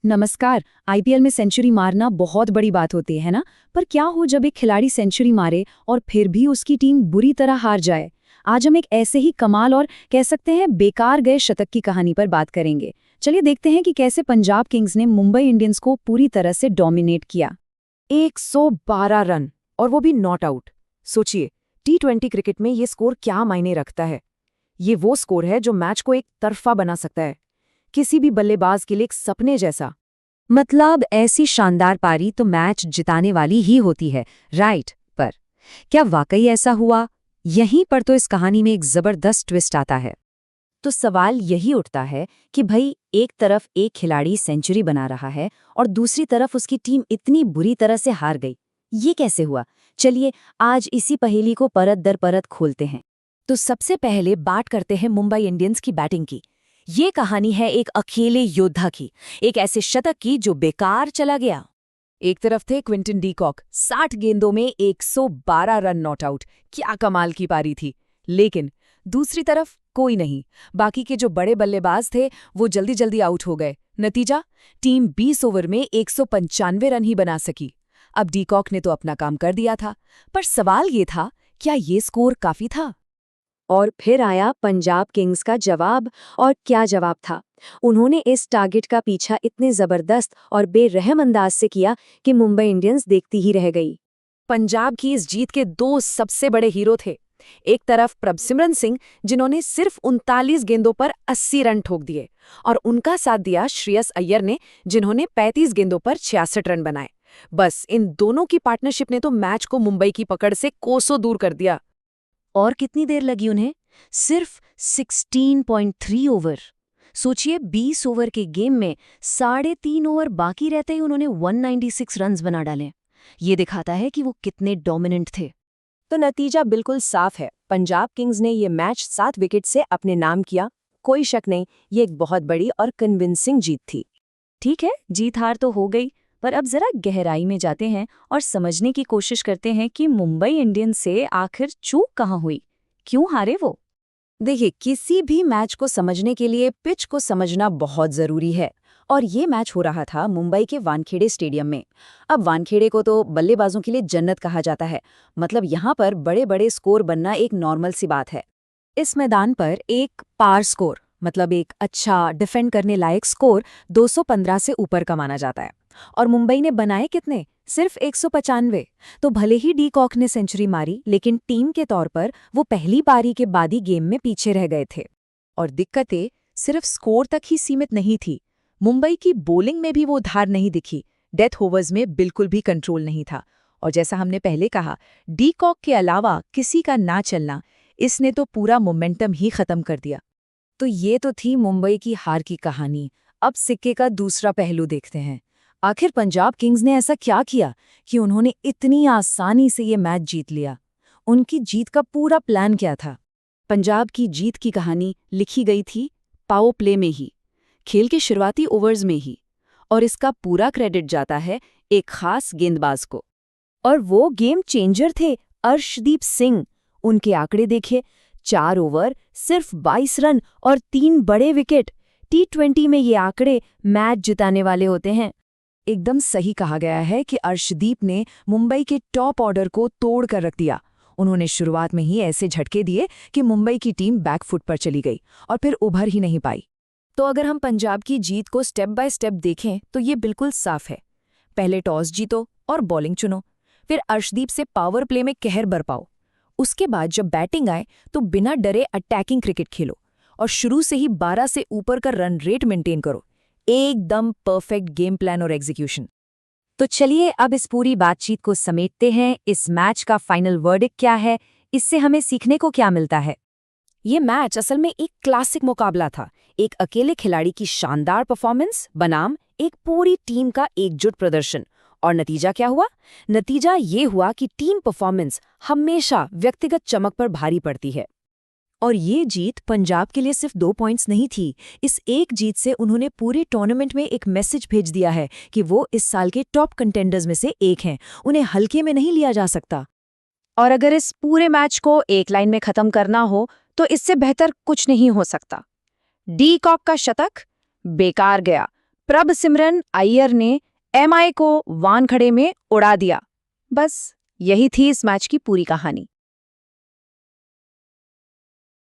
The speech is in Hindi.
नमस्कार। आईपीएल में सेंचुरी मारना बहुत बड़ी बात होती है ना। पर क्या हो जब एक खिलाड़ी सेंचुरी मारे और फिर भी उसकी टीम बुरी तरह हार जाए। आज हम एक ऐसे ही कमाल और कह सकते हैं बेकार गए शतक की कहानी पर बात करेंगे। चलिए देखते हैं कि कैसे पंजाब किंग्स ने मुंबई इंडियंस को पूरी तरह से डोमिनेट किया। 112 रन और वो भी नॉट आउट। सोचिए, टी20 क्रिकेट में ये स्कोर क्या मायने रखता है। ये वो स्कोर है जो मैच को एक तरफा बना सकता है, किसी भी बल्लेबाज के लिए एक सपने जैसा। मतलब ऐसी शानदार पारी तो मैच जिताने वाली ही होती है, राइट? पर क्या वाकई ऐसा हुआ? यहीं पर तो इस कहानी में एक जबरदस्त ट्विस्ट आता है। तो सवाल यही उठता है कि भाई, एक तरफ एक खिलाड़ी सेंचुरी बना रहा है और दूसरी तरफ उसकी टीम इतनी बुरी तरह से हार गई। ये कैसे हुआ? चलिए आज इसी पहेली को परत दर परत खोलते हैं। तो सबसे पहले बात करते हैं मुंबई इंडियंस की बैटिंग की। ये कहानी है एक अकेले योद्धा की, एक ऐसे शतक की जो बेकार चला गया। एक तरफ थे क्विंटन डी कॉक, 60 गेंदों में 112 रन नॉट आउट। क्या कमाल की पारी थी। लेकिन दूसरी तरफ कोई नहीं। बाकी के जो बड़े बल्लेबाज थे वो जल्दी जल्दी आउट हो गए। नतीजा, टीम 20 ओवर में 195 रन ही बना सकी। अब डी कॉक ने तो अपना काम कर दिया था, पर सवाल ये था, क्या ये स्कोर काफी था? और फिर आया पंजाब किंग्स का जवाब। और क्या जवाब था! उन्होंने इस टारगेट का पीछा इतने जबरदस्त और बेरहम अंदाज से किया कि मुंबई इंडियंस देखती ही रह गई। पंजाब की इस जीत के दो सबसे बड़े हीरो थे। एक तरफ प्रभसिमरन सिंह, जिन्होंने सिर्फ 39 गेंदों पर 80 रन ठोक दिए, और उनका साथ दिया श्रेयस अय्यर ने, जिन्होंने 35 गेंदों पर 66 रन बनाए। बस इन दोनों की पार्टनरशिप ने तो मैच को मुंबई की पकड़ से कोसों दूर कर दिया। और कितनी देर लगी उन्हें? सिर्फ 16.3 ओवर। सोचिए, 20 ओवर के गेम में 3.5 ओवर बाकी रहते ही उन्होंने 196 रन्स बना डाले। ये दिखाता है कि वो कितने डोमिनेंट थे। तो नतीजा बिल्कुल साफ है, पंजाब किंग्स ने ये मैच 7 विकेट से अपने नाम किया। कोई शक नहीं, ये एक बहुत बड़ी और कन्विंसिंग जीत थी। ठीक है, जीत हार तो हो गई, पर अब जरा गहराई में जाते हैं और समझने की कोशिश करते हैं कि मुंबई इंडियंस से आखिर चूक कहाँ हुई, क्यों हारे वो। देखिए, किसी भी मैच को समझने के लिए पिच को समझना बहुत जरूरी है। और ये मैच हो रहा था मुंबई के वानखेड़े स्टेडियम में। अब वानखेड़े को तो बल्लेबाजों के लिए जन्नत कहा जाता है। मतलब यहाँ पर बड़े बड़े स्कोर बनना एक नॉर्मल सी बात है। इस मैदान पर एक पार स्कोर, मतलब एक अच्छा डिफेंड करने लायक स्कोर, 215 से ऊपर का माना जाता है। और मुंबई ने बनाए कितने? सिर्फ 195। तो भले ही डी कॉक ने सेंचुरी मारी, लेकिन टीम के तौर पर वो पहली पारी के बाद ही गेम में पीछे रह गए थे। और दिक्कतें सिर्फ स्कोर तक ही सीमित नहीं थी। मुंबई की बॉलिंग में भी वो धार नहीं दिखी। डेथ ओवर्स में बिल्कुल भी कंट्रोल नहीं था। और जैसा हमने पहले कहा, डी कॉक के अलावा किसी का ना चलना, इसने तो पूरा मोमेंटम ही खत्म कर दिया। तो ये तो थी मुंबई की हार की कहानी। अब सिक्के का दूसरा पहलू देखते हैं। आखिर पंजाब किंग्स ने ऐसा क्या किया कि उन्होंने इतनी आसानी से ये मैच जीत लिया? उनकी जीत का पूरा प्लान क्या था? पंजाब की जीत की कहानी लिखी गई थी पावर प्ले में ही, खेल के शुरुआती ओवर्स में ही। और इसका पूरा क्रेडिट जाता है एक खास गेंदबाज को। और वो गेम चेंजर थे, अर्शदीप सिंह। उनके आंकड़े देखिए, 4 ओवर, सिर्फ 22 रन और 3 बड़े विकेट। टी20 में ये आंकड़े मैच जिताने वाले होते हैं। एकदम सही कहा गया है कि अर्शदीप ने मुंबई के टॉप ऑर्डर को तोड़ कर रख दिया। उन्होंने शुरुआत में ही ऐसे झटके दिए कि मुंबई की टीम बैकफुट पर चली गई और फिर उभर ही नहीं पाई। तो अगर हम पंजाब की जीत को स्टेप बाय स्टेप देखें तो ये बिल्कुल साफ है। पहले टॉस जीतो और बॉलिंग चुनो, फिर अर्शदीप से पावर प्ले में कहर बरपाओ। उसके बाद जब बैटिंग आए तो बिना डरे अटैकिंग क्रिकेट खेलो और शुरू से ही 12 से ऊपर का रन रेट मेंटेन करो। एकदम परफेक्ट गेम प्लान और एग्जीक्यूशन। तो चलिए अब इस पूरी बातचीत को समेटते हैं। इस मैच का फाइनल वर्डिक्ट क्या है? इससे हमें सीखने को क्या मिलता है? ये मैच असल में एक क्लासिक मुकाबला था। एक अकेले खिलाड़ी की शानदार परफॉर्मेंस बनाम एक पूरी टीम का एकजुट प्रदर्शन। और नतीजा क्या हुआ? नतीजा ये हुआ कि टीम परफॉर्मेंस हमेशा व्यक्तिगत चमक पर भारी पड़ती है। और ये जीत पंजाब के लिए सिर्फ 2 पॉइंट्स नहीं थी। इस एक जीत से उन्होंने पूरे टूर्नामेंट में एक मैसेज भेज दिया है कि वो इस साल के टॉप कंटेंडर्स में से एक हैं। उन्हें हल्के में नहीं लिया जा सकता। और अगर इस पूरे मैच को एक लाइन में खत्म करना हो तो इससे बेहतर कुछ नहीं हो सकता। डी कॉक का शतक बेकार गया, प्रभसिमरन अय्यर ने एमआई को वानखड़े में उड़ा दिया। बस यही थी इस मैच की पूरी कहानी।